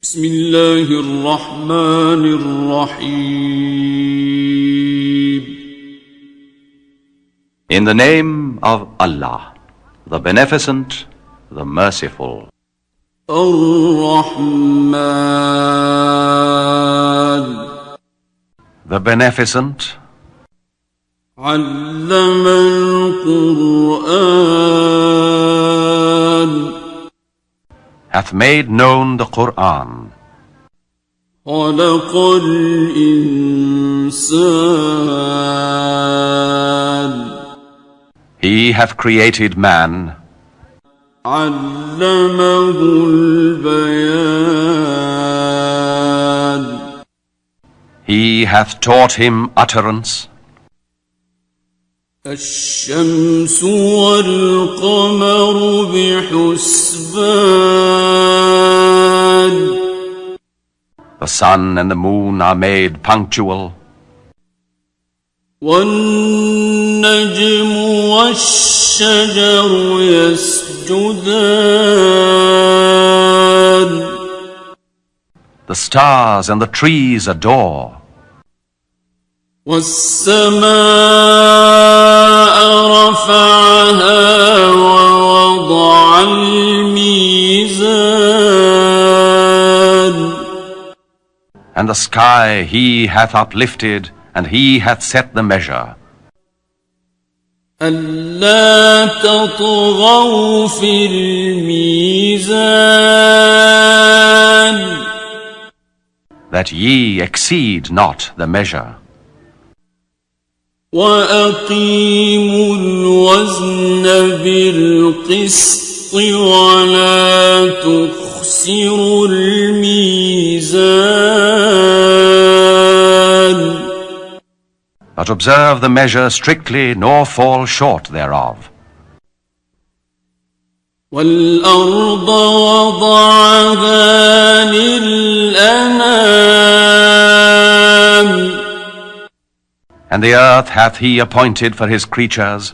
بسم الله الرحمن الرحيم. In the name of Allah, the Beneficent, the Merciful. الرحمن The Beneficent علم القرآن hath made known the Quran. خلق الإنسان He hath created man. علمه البيان He hath taught him utterance. الشمس والقمر بحسبان The sun and the moon are made punctual. والنجم والشجر يسجدان The stars and the trees adore. والسماء رفعها ووضع الميزان And the sky he hath uplifted, and he hath set the measure. ألا تطغوا في الميزان That ye exceed not the measure. وأقيموا الوزن بالقسط ولا تخسروا الميزان But observe the measure strictly, nor fall short thereof. والأرض وضعها للأنام And the earth hath he appointed for his creatures.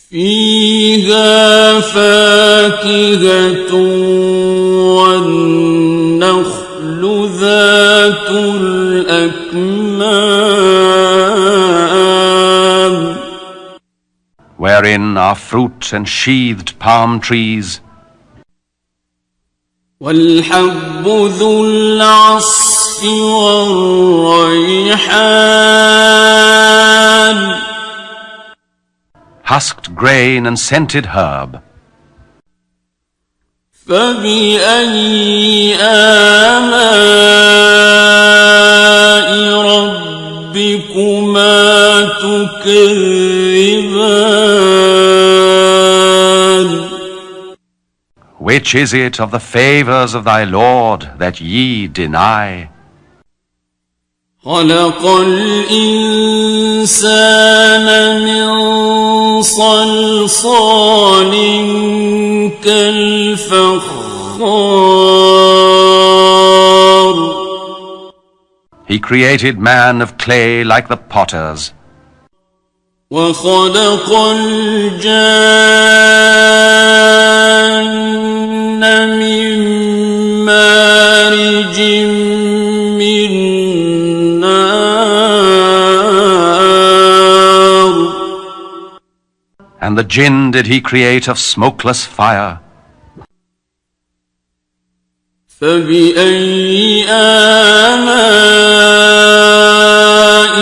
فيها فاكهة والنخل ذات الأكمام Wherein are fruit and sheathed palm trees. والحب ذو العصف والريحان Husked grain and scented herb. فبأي آلاء ربكما تكذبان Which is it of the favors of thy Lord that ye deny? خلق الإنسان من صلصال كالفخار He created man of clay like the potters. وخلق الجان من مارج من نار And the jinn did he create of smokeless fire. فبأي آلاء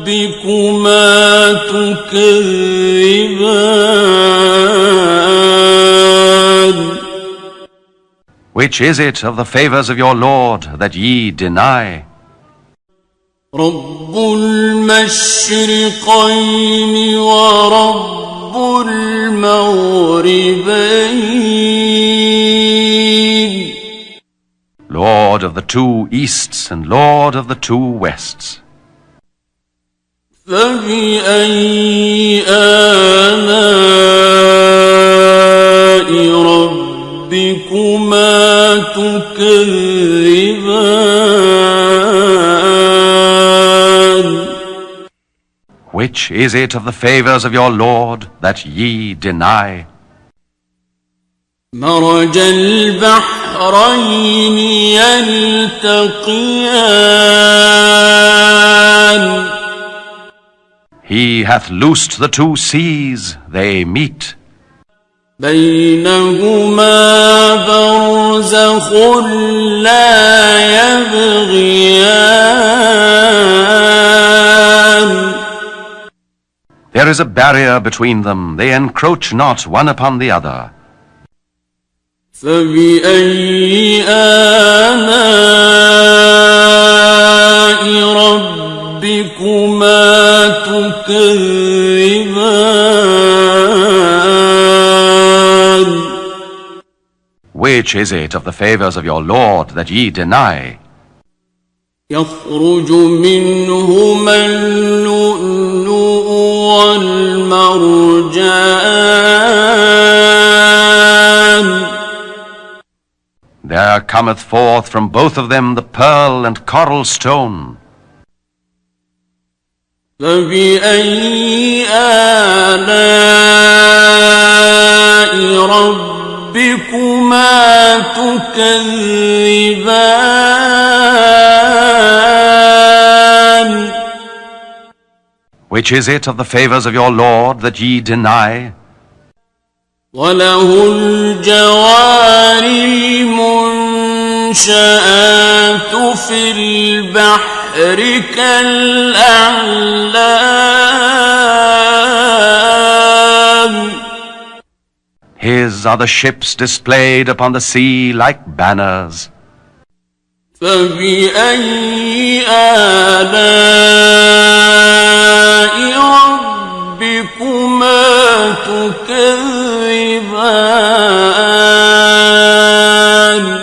ربكما تكذبان Which is it of the favors of your Lord that ye deny? رب المشرقين ورب المغربين Lord of the two easts and Lord of the two wests. فبأي آلاء ربكما تكذبان Which is it of the favors of your Lord that ye deny? مرج البحرين البحرين يلتقيان He hath loosed the two seas, they meet. بينهما برزخ لا يبغيان There is a barrier between them, they encroach not one upon the other. فبأي آلاء ربكما تكذبان Which is it of the favors of your Lord that ye deny? يخرج منهما اللؤلؤ والمرجان There cometh forth from both of them the pearl and coral stone. فبأي آلاء ربكما تكذبان Which is it of the favors of your Lord that ye deny? وله الجوار المنشآت في البحر كالأعلام His are the ships displayed upon the sea like banners. فبأي آلاء ربكما تكذبان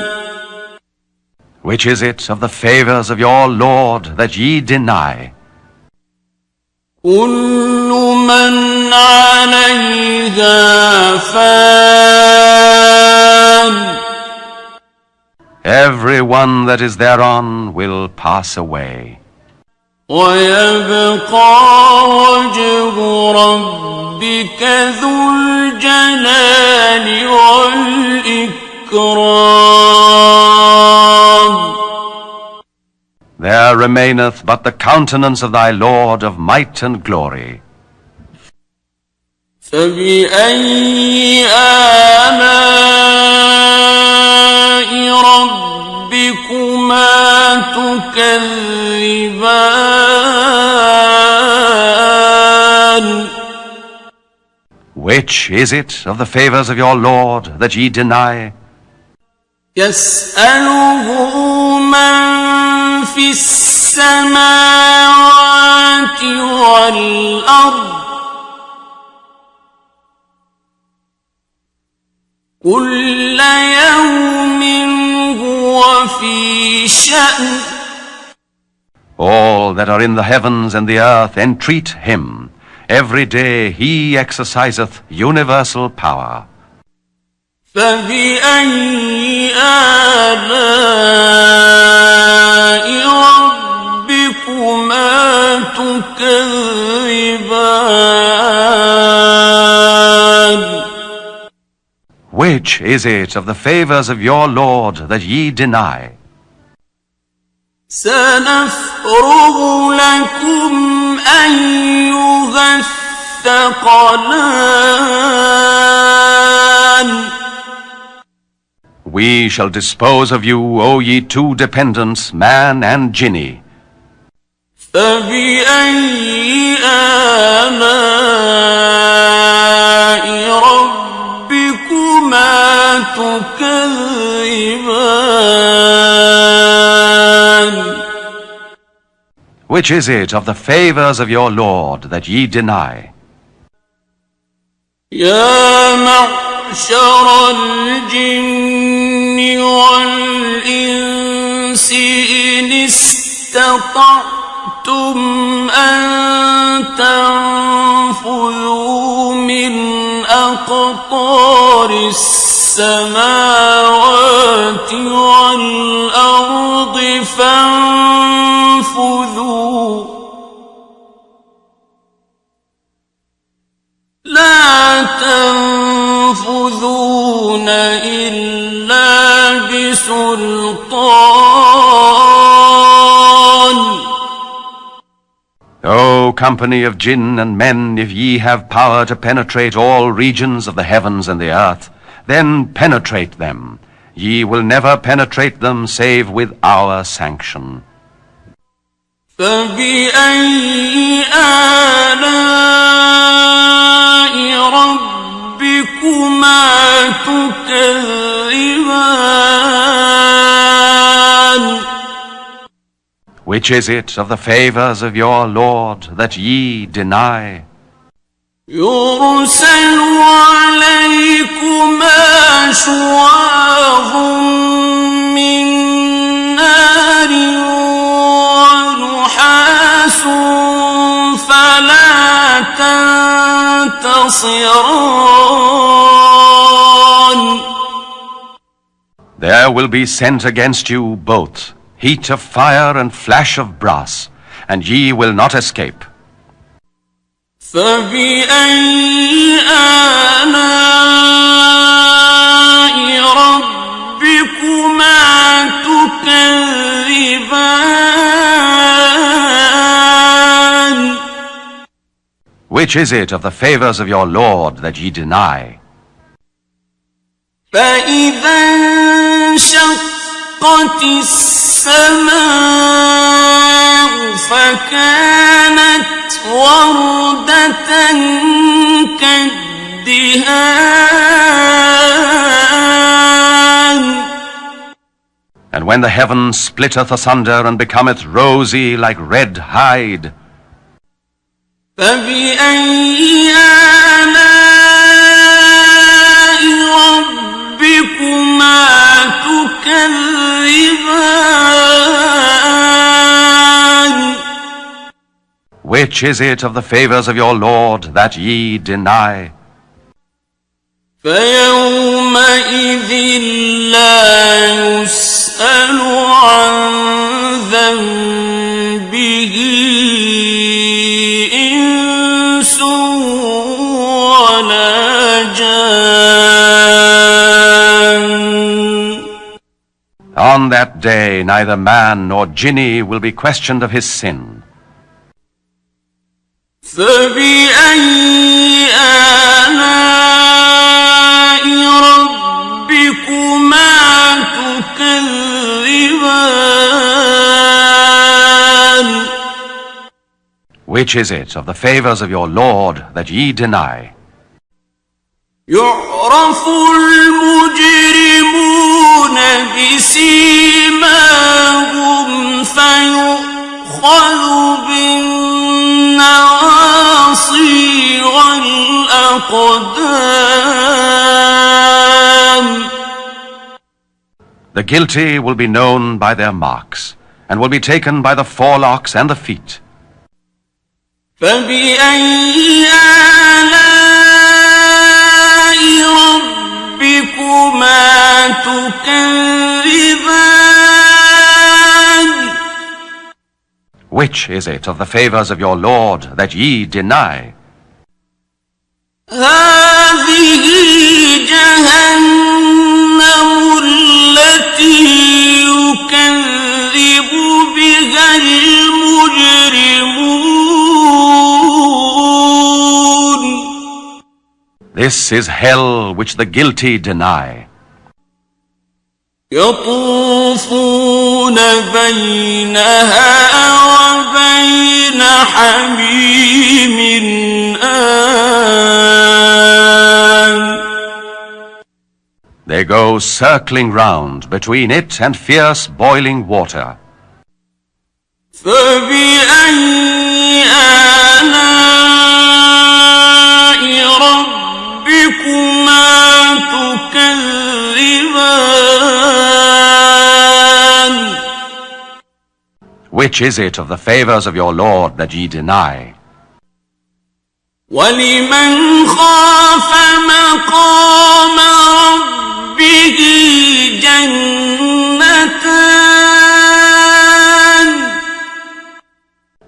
Which is it of the favors of your Lord that ye deny? كل من عليها فان Every one that is thereon will pass away. ويبقى وجه ربك ذو الجلال والإكرام There remaineth but the countenance of thy Lord of might and glory. فبأي آلاء ربكما تكذبان Which is it of the favors of your Lord that ye deny? يسأله من في السماوات والأرض كل يوم هو في شأن All that are in the heavens and the earth entreat him. Every day he exerciseth universal power. فبأي آلاء ربكما تكذبان Which is it of the favors of your Lord that ye deny? سنفرغ لكم أيها الثقلان We shall dispose of you, O ye two dependents, man and jinni. فبأي آلاء ربكما تكذبان Which is it of the favors of your Lord that ye deny? يا معشر الجن والإنس إن استطعتم أن تنفذوا من أقطار السماوات والأرض فانفذوا لا تنفذون إلا سلطان O company of jinn and men, if ye have power to penetrate all regions of the heavens and the earth, then penetrate them. Ye will never penetrate them save with our sanction. فبأي آلاء ربكما تكذبان Which is it of the favors of your Lord that ye deny? يرسل عليكما شواظ من نار ونحاس فلا تنتصران There will be sent against you both heat of fire and flash of brass, and ye will not escape. فبأي آلاء ربكما تكذبان Which is it of the favors of your Lord that ye deny? فإذا انشقت السماء فكانت وردة كالدهان And when the heaven splitteth asunder and becometh rosy like red hide, فبأي آلاء ربكما تكذبان which is it of the favors of your Lord that ye deny? فيومئذ لا يسأل عن ذنبه إنس ولا جان On that day neither man nor jinni will be questioned of his sin. فبأي آلاء ربكما تكذبان Which is it of the favors of your Lord that ye deny? يعرف المجرمون بسيماهم فيؤخذ بالنواصي والأقدام The guilty will be known by their marks, and will be taken by the forelocks and the feet. فبأي آلاء ربكما تكذبان Which is it of the favors of your Lord that ye deny? هذه جهنم التي يكذب بها المجرمون This is hell which the guilty deny. يطوفون بينها وبين حميم آن They go circling round between it and fierce boiling water. فبأي آلاء ربكما تكذبان Which is it of the favors of your Lord that ye deny? ولمن خاف مقام ربه جنتان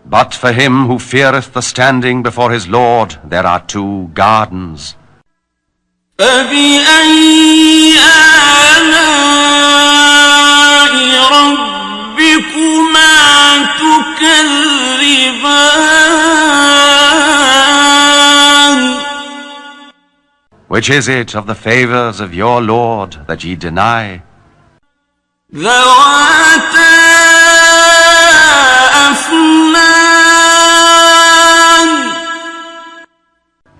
But for him who feareth the standing before his Lord, there are two gardens. فبأي آلاء Which is it of the favors of your Lord that ye deny? ذواتا أفنان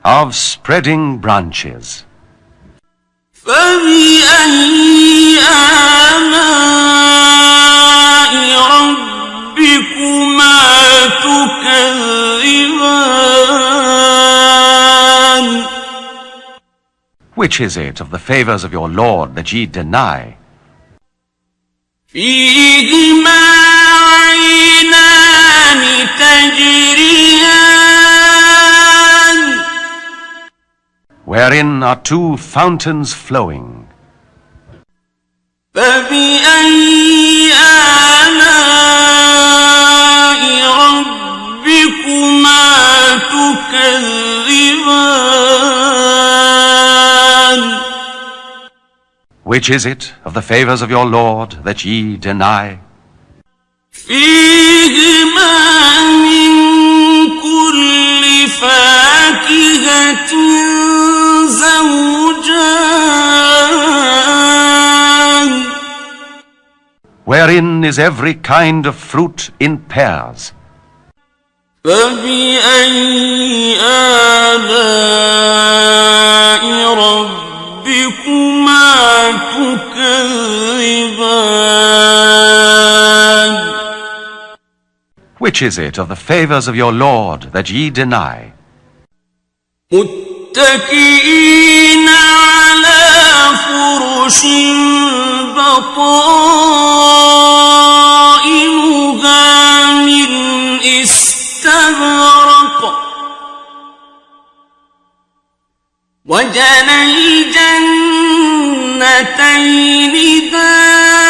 Of spreading branches. فبأي آلاء ربكما تكذبان Which is it of the favors of your Lord that ye deny? فيهما عينان تجريان Wherein are two fountains flowing. فبأي آلاء ربكما تكذبان Which is it of the favors of your Lord that ye deny? فيهما من كل فاكهة زوجان Wherein is every kind of fruit in pairs. فبأي آلاء ربكما تكذبان Which is it of the favors of your Lord that ye deny? متكئين على فرش بطائنها من استبرق وجنى الجنتين دان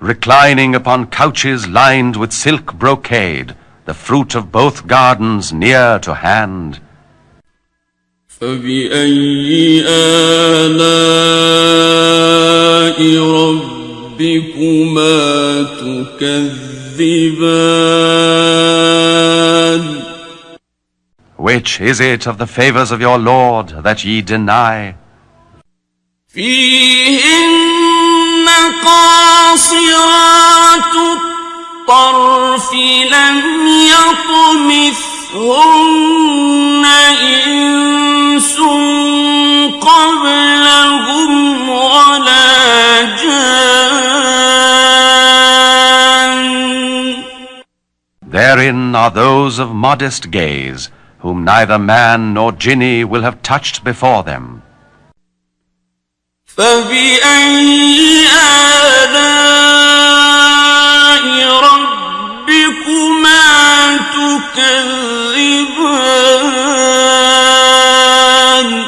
Reclining upon couches lined with silk brocade, the fruit of both gardens near to hand. فبأي آلاء ربكما تكذبان Which is it of the favors of your Lord that ye deny? فيهن قاصرات الطرف لم يطمثهن إنس قبلهم ولا جان Therein are those of modest gaze, whom neither man nor jinni will have touched before them. فبأي آلاء ربكما تكذبان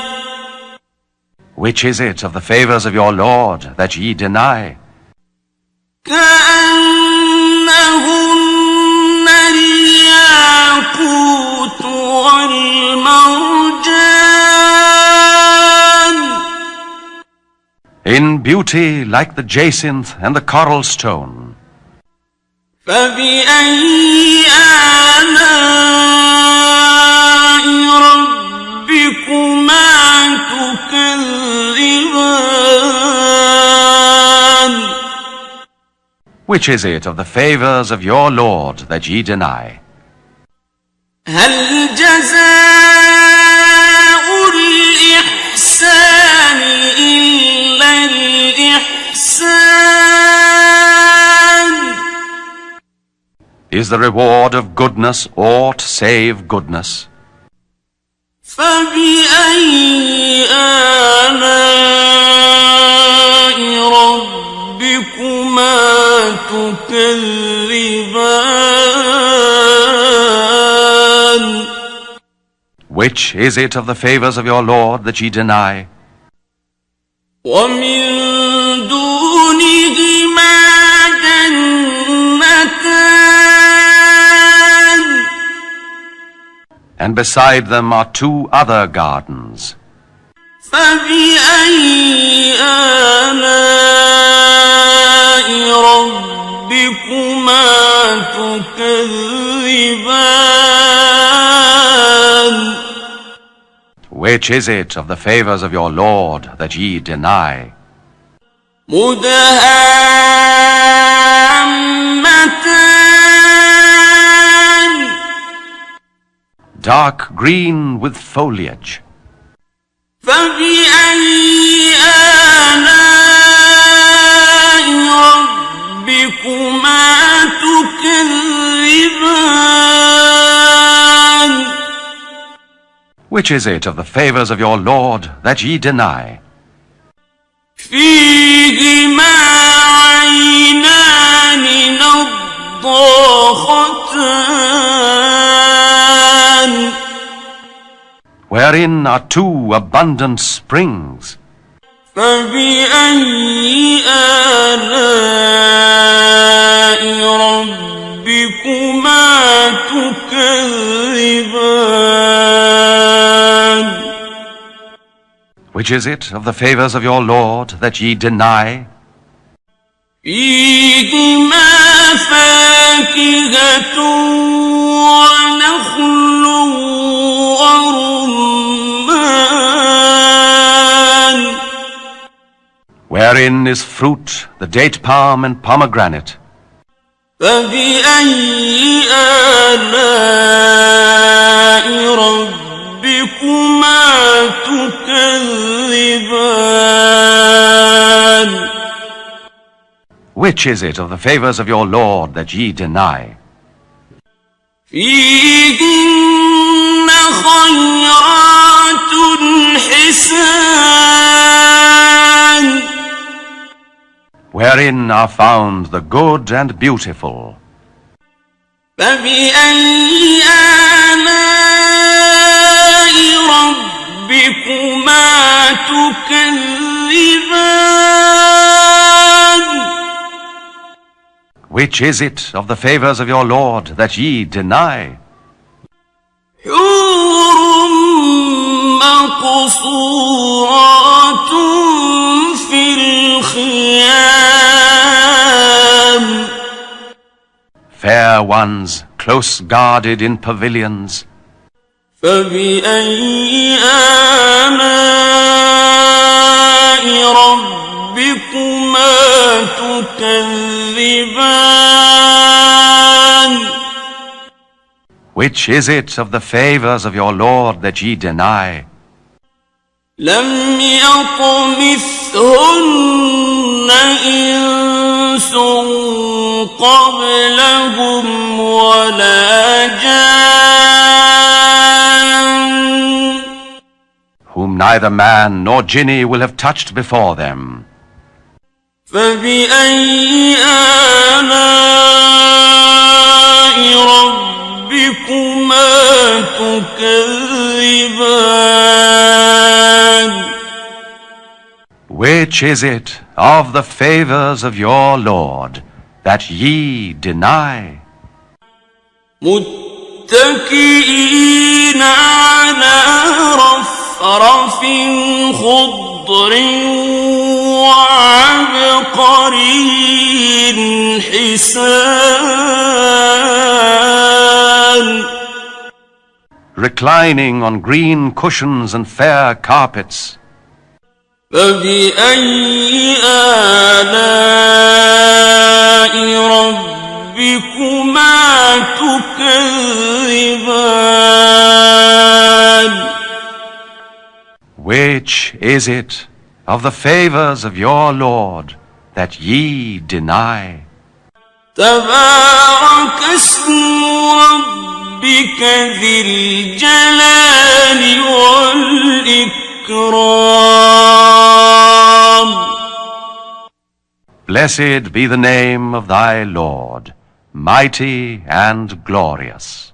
Which is it of the favors of your Lord that ye deny? كأنهن الياقوت والمرجان In beauty like the jacinth and the coral stone. فبأي آلاء ربكما تكذبان Which is it of the favors of your Lord that ye deny? هل جزاء الإحسان إلا الإحسان Is the reward of goodness aught save goodness? فبأي آلاء ربكما تكذبان Which is it of the favors of your Lord that ye deny? ومن دونهما جنتان And beside them are two other gardens. فبأي آلاء ربكما تكذبان Which is it of the favors of your Lord that ye deny? مدهامتان Dark green with foliage. فبأي آلاء ربكما تكذبان Which is it of the favors of your Lord that ye deny? فيهما عينان نضاختان Wherein are two abundant springs. فبأي آلاء ربكما تكذبان Which is it of the favors of your Lord that ye deny? فيهما فاكهة ونخل ورمان Wherein is fruit, the date palm and pomegranate. فبأي آلاء ربكما تكذبان Which is it of the favors of your Lord that ye deny? فيهن خيرات حسان Wherein are found the good and beautiful. فبأي آلاء ربكما تكذبان Which is it of the favors of your Lord that ye deny? حور مقصورات في الخيام Fair ones, close guarded in pavilions. فبأي آلاء ربكما تكذبان Which is it of the favors of your Lord that ye deny? لم يطمثهن إنس قبلهم ولا جان Whom neither man nor jinni will have touched before them. فبأي آلاء ربكما تكذبان Which is it of the favors of your Lord that ye deny? متكئين على رفرف خضر وعبقري حسان Reclining on green cushions and fair carpets. فبأي آلاء ربكما تكذبان Which is it of the favors of your Lord that ye deny? تبارك اسم ربك ذي الجلال والإكرام Blessed be the name of thy Lord, mighty and glorious.